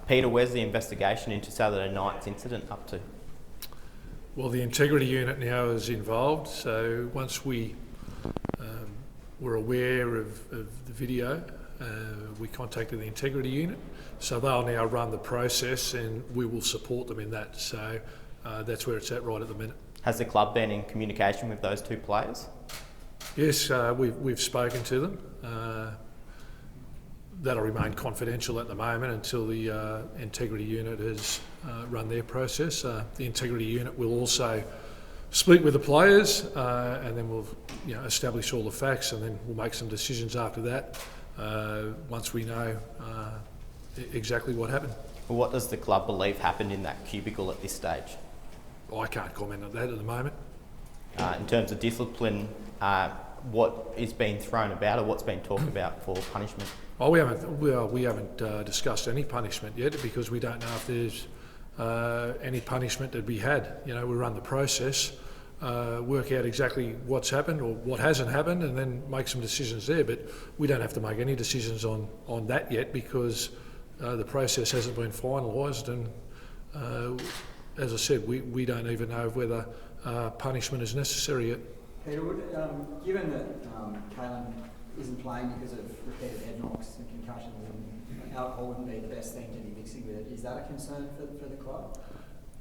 Peter, where's the investigation into Saturday night's incident up to? Well, the integrity unit now is involved, so once we were aware of the video, we contacted the integrity unit, so they'll now run the process and we will support them in that. So that's where it's at right at the minute. Has the club been in communication with those two players? Yes, we've spoken to them. That'll remain confidential at the moment until the integrity unit has run their process. The integrity unit will also speak with the players, and then we'll establish all the facts, and then we'll make some decisions after that once we know exactly what happened. Well, what does the club believe happened in that cubicle at this stage? I can't comment on that at the moment. In terms of discipline, what is being thrown about or what's been talked about for punishment? Oh, we haven't discussed any punishment yet because we don't know if there's any punishment to be had. We run the process, work out exactly what's happened or what hasn't happened, and then make some decisions there. But we don't have to make any decisions on that yet because the process hasn't been finalised. And as I said, we don't even know whether punishment is necessary yet. Peter, given that Kalen isn't playing because of repeated head knocks and concussions, and alcohol wouldn't be the best thing to be mixing with it, is that a concern for the club?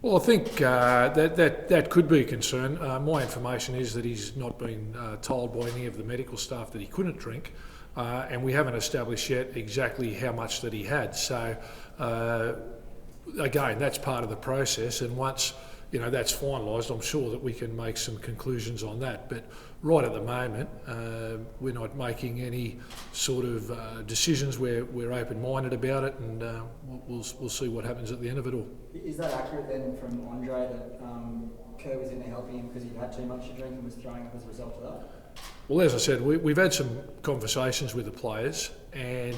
Well, I think that could be a concern. My information is that he's not been told by any of the medical staff that he couldn't drink, and we haven't established yet exactly how much that he had. So, again, that's part of the process, and once that's finalised, I'm sure that we can make some conclusions on that. But right at the moment, we're not making any sort of decisions. We're open-minded about it, and we'll see what happens at the end of it all. Is that accurate then from Andre that Kerr was in there helping him because he had too much to drink and was throwing up as a result of that? Well, as I said, we've had some conversations with the players, and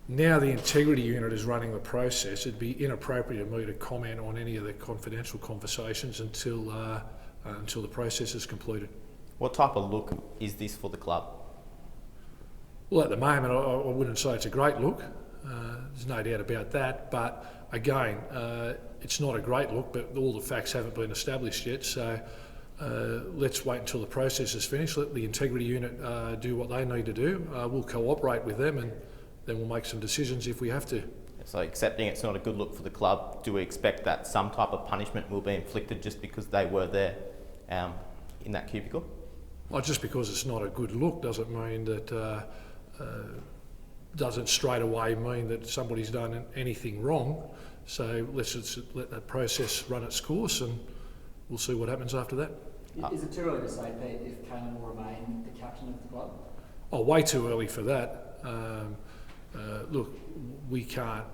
now the integrity unit is running the process. It'd be inappropriate of me to comment on any of the confidential conversations until the process is completed. What type of look is this for the club? Well, at the moment, I wouldn't say it's a great look. There's no doubt about that. But again, it's not a great look, but all the facts haven't been established yet. So let's wait until the process is finished. Let the integrity unit do what they need to do. We'll cooperate with them, and then we'll make some decisions if we have to. So accepting it's not a good look for the club, do we expect that some type of punishment will be inflicted just because they were there in that cubicle? Well, just because it's not a good look doesn't mean that, doesn't straight away mean that somebody's done anything wrong. So let's just let that process run its course, and we'll see what happens after that. Is it too early to say, Pete, if Kalen will remain the captain of the club? Oh, way too early for that. Look, we can't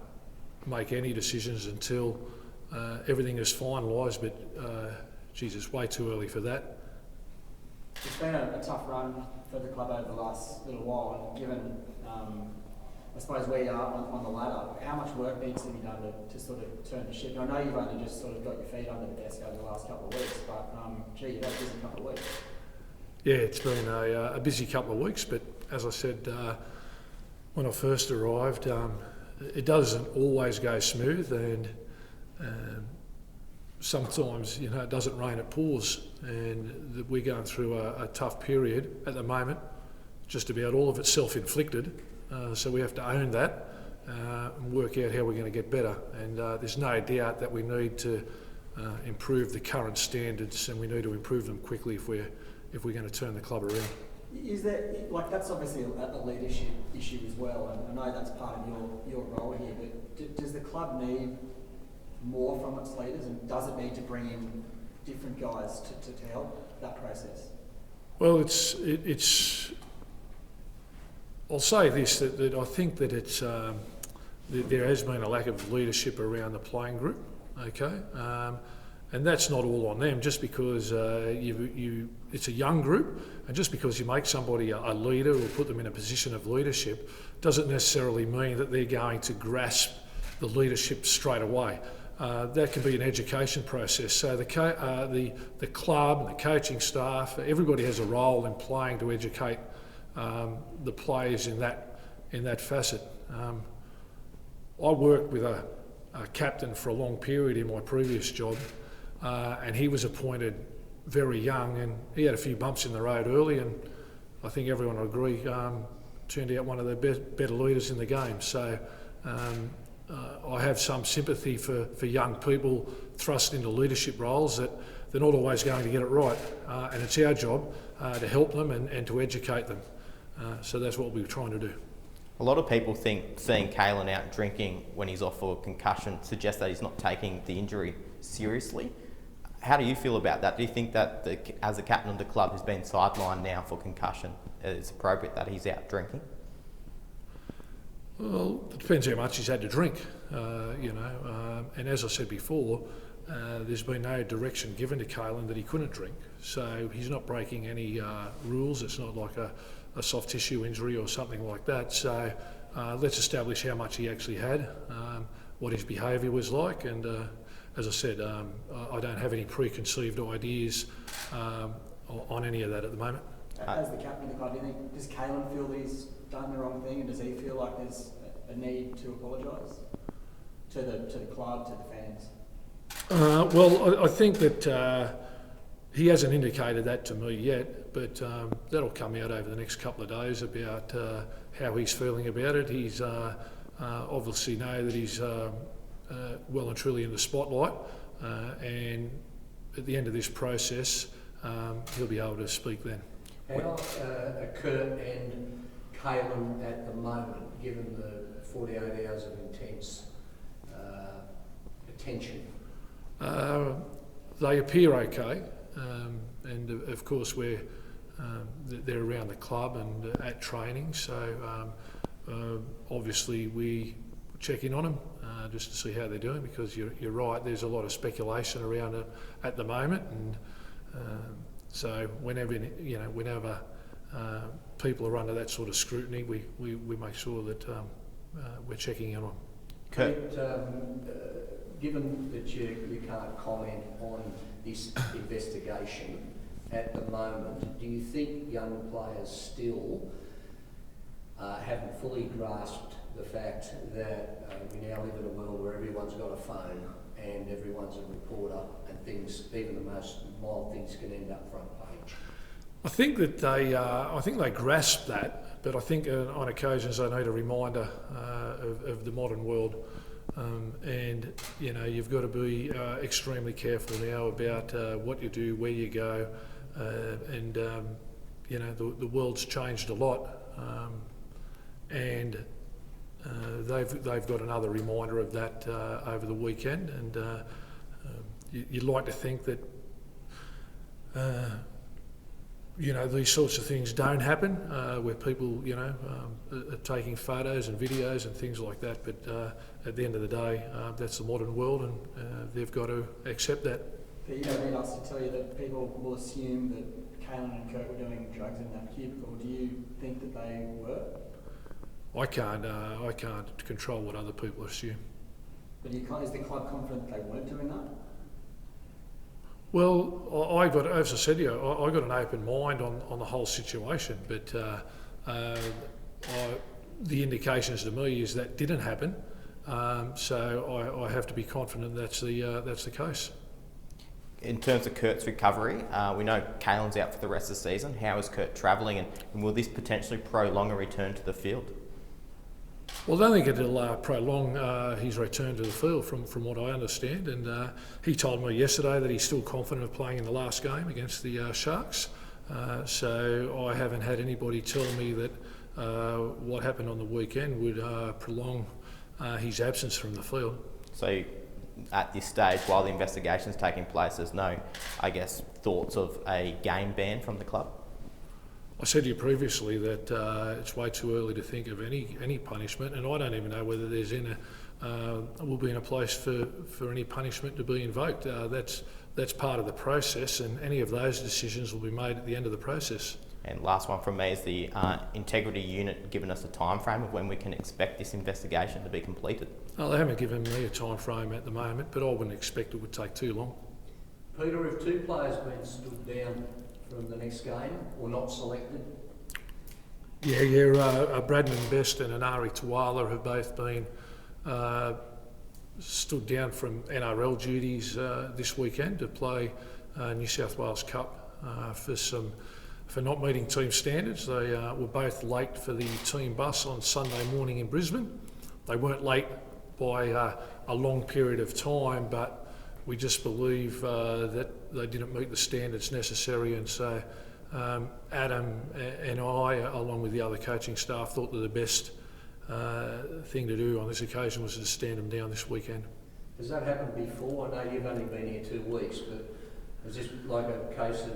make any decisions until everything is finalised, but it's way too early for that. It's been a tough run for the club over the last little while, and given, I suppose, where you are on the ladder, how much work needs to be done to sort of turn the ship? I know you've only just sort of got your feet under the desk over the last couple of weeks, but you've had a busy couple of weeks. Yeah, it's been a busy couple of weeks, but as I said, when I first arrived, it doesn't always go smooth, and sometimes it doesn't rain, it pours, and we're going through a tough period at the moment. Just about all of it's self-inflicted, so we have to own that and work out how we're going to get better. And there's no doubt that we need to improve the current standards, and we need to improve them quickly if we're going to turn the club around. Is that, that's obviously a leadership issue as well, and I know that's part of your role here, but does the club need more from its leaders, and does it need to bring in different guys to help that process? Well, it's I'll say this, that I think that it's there has been a lack of leadership around the playing group, okay? And that's not all on them, just because it's a young group, and just because you make somebody a leader or put them in a position of leadership doesn't necessarily mean that they're going to grasp the leadership straight away. That can be an education process. So the club and the coaching staff, everybody has a role in playing to educate the players in that facet. I worked with a captain for a long period in my previous job, and he was appointed very young, and he had a few bumps in the road early, and I think everyone will agree, turned out one of the better leaders in the game. So I have some sympathy for young people thrust into leadership roles that they're not always going to get it right, and it's our job to help them and to educate them. So that's what we're trying to do. A lot of people think seeing Kalen out drinking when he's off for a concussion suggests that he's not taking the injury seriously. How do you feel about that? Do you think that as a captain of the club who's been sidelined now for concussion, it's appropriate that he's out drinking? Well, it depends how much he's had to drink, and as I said before, there's been no direction given to Kalen that he couldn't drink. So he's not breaking any rules. It's not like a soft tissue injury or something like that. So let's establish how much he actually had, what his behaviour was like, and as I said, I don't have any preconceived ideas on any of that at the moment. As the captain of the club, does Kalen feel he's done the wrong thing, and does he feel like there's a need to apologise to the club, to the fans? Well, I think that he hasn't indicated that to me yet, but that'll come out over the next couple of days about how he's feeling about it. He's obviously know that he's well and truly in the spotlight, and at the end of this process, he'll be able to speak then. How are Kurt and Kalen at the moment, given the 48 hours of intense attention? They appear okay, and of course they're around the club and at training, so obviously we check in on them just to see how they're doing, because you're right, there's a lot of speculation around it at the moment, and so whenever people are under that sort of scrutiny, we make sure that we're checking in on them. Kurt? Given that you can't comment on this investigation at the moment, do you think young players still haven't fully grasped the fact that we now live in a world where everyone's got a phone and everyone's a reporter, and things, even the most mild things, can end up front page? I think that they grasp that, but I think on occasions they need a reminder of the modern world, and you've got to be extremely careful now about what you do, where you go, and the world's changed a lot, and they've got another reminder of that over the weekend, and you'd like to think that these sorts of things don't happen, where people are taking photos and videos and things like that, but at the end of the day, that's the modern world, and they've got to accept that. But you don't need us to tell you that people will assume that Kalen and Kurt were doing drugs in that cubicle. Do you think that they were? I can't control what other people assume. But is the club confident they weren't doing that? Well, as I said to you, I got an open mind on the whole situation, but the indications to me is that didn't happen, so I have to be confident that's the case. In terms of Kurt's recovery, we know Kalen's out for the rest of the season. How is Kurt travelling, and will this potentially prolong a return to the field? Well, I don't think it'll prolong his return to the field from what I understand, and he told me yesterday that he's still confident of playing in the last game against the Sharks, so I haven't had anybody tell me that what happened on the weekend would prolong his absence from the field. So at this stage, while the investigation's taking place, there's no, thoughts of a game ban from the club? I said to you previously that it's way too early to think of any punishment, and I don't even know whether there's will be in a place for any punishment to be invoked. That's part of the process, and any of those decisions will be made at the end of the process. And last one from me is the integrity unit given us a time frame of when we can expect this investigation to be completed. Well, they haven't given me a time frame at the moment, but I wouldn't expect it would take too long. Peter, have two players been stood down from the next game or not selected? Bradman Best and Anari Tuala have both been stood down from NRL duties this weekend to play New South Wales Cup for not meeting team standards. They were both late for the team bus on Sunday morning in Brisbane. They weren't late by a long period of time, but we just believe that they didn't meet the standards necessary, and so Adam and I, along with the other coaching staff, thought that the best thing to do on this occasion was to stand them down this weekend. Has that happened before? I know you've only been here 2 weeks, but was this like a case of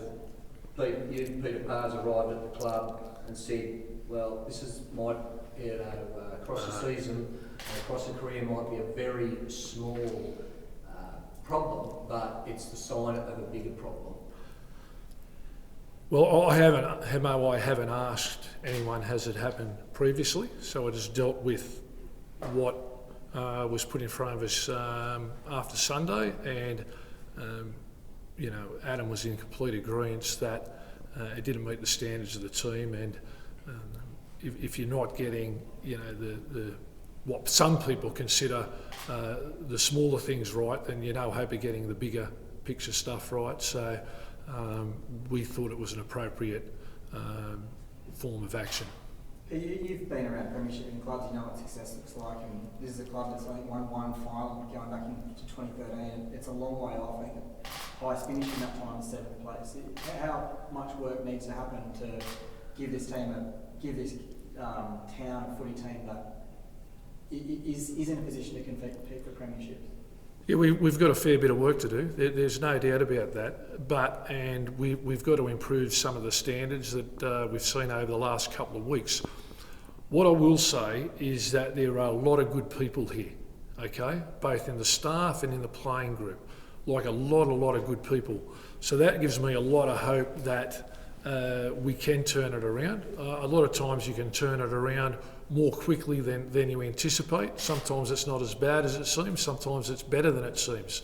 Peter Parr's arrived at the club and said, well, this is across the season, across the career might be a very small problem, but it's the sign of a bigger problem? Well, I haven't asked anyone has it happened previously, so I just dealt with what was put in front of us after Sunday, and Adam was in complete agreement that it didn't meet the standards of the team, and if you're not getting the what some people consider the smaller things right, then you're no hope of getting the bigger picture stuff right. So we thought it was an appropriate form of action. You've been around premiership and clubs, you know what success looks like, and this is a club that's only won one final going back into 2013, and it's a long way off. I think the highest finish in that time is 7th place. How much work needs to happen to give this town a footy team that is in a position to compete for premierships? Yeah, we've got a fair bit of work to do. There's no doubt about that. And we've got to improve some of the standards that we've seen over the last couple of weeks. What I will say is that there are a lot of good people here, okay, both in the staff and in the playing group, like a lot of good people. So that gives me a lot of hope that we can turn it around. A lot of times you can turn it around more quickly than you anticipate. Sometimes it's not as bad as it seems, sometimes it's better than it seems.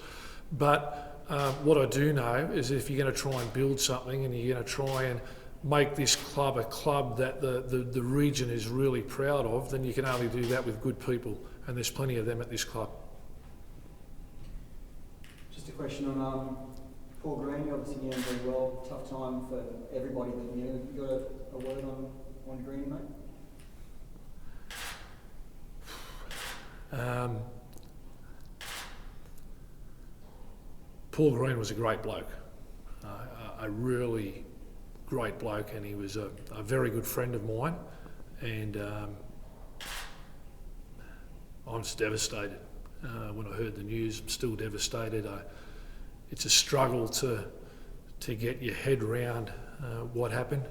But what I do know is if you're going to try and build something and you're going to try and make this club a club that the region is really proud of, then you can only do that with good people, and there's plenty of them at this club. Just a question on Paul Green. You obviously knew him very well. Tough time for everybody that knew him. You got a word on Green, mate? Paul Green was a great bloke, a really great bloke, and he was a very good friend of mine, and I was devastated when I heard the news. I'm still devastated. It's a struggle to get your head round what happened,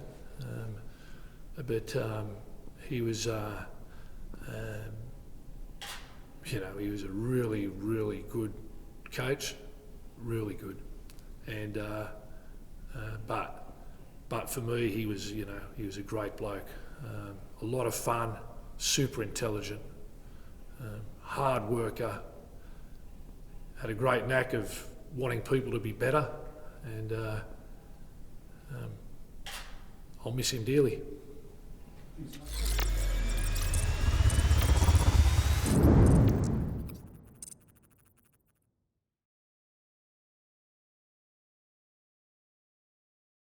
but he was he was a really good coach, really good, and but for me he was a great bloke, a lot of fun, super intelligent, hard worker, had a great knack of wanting people to be better, and I'll miss him dearly.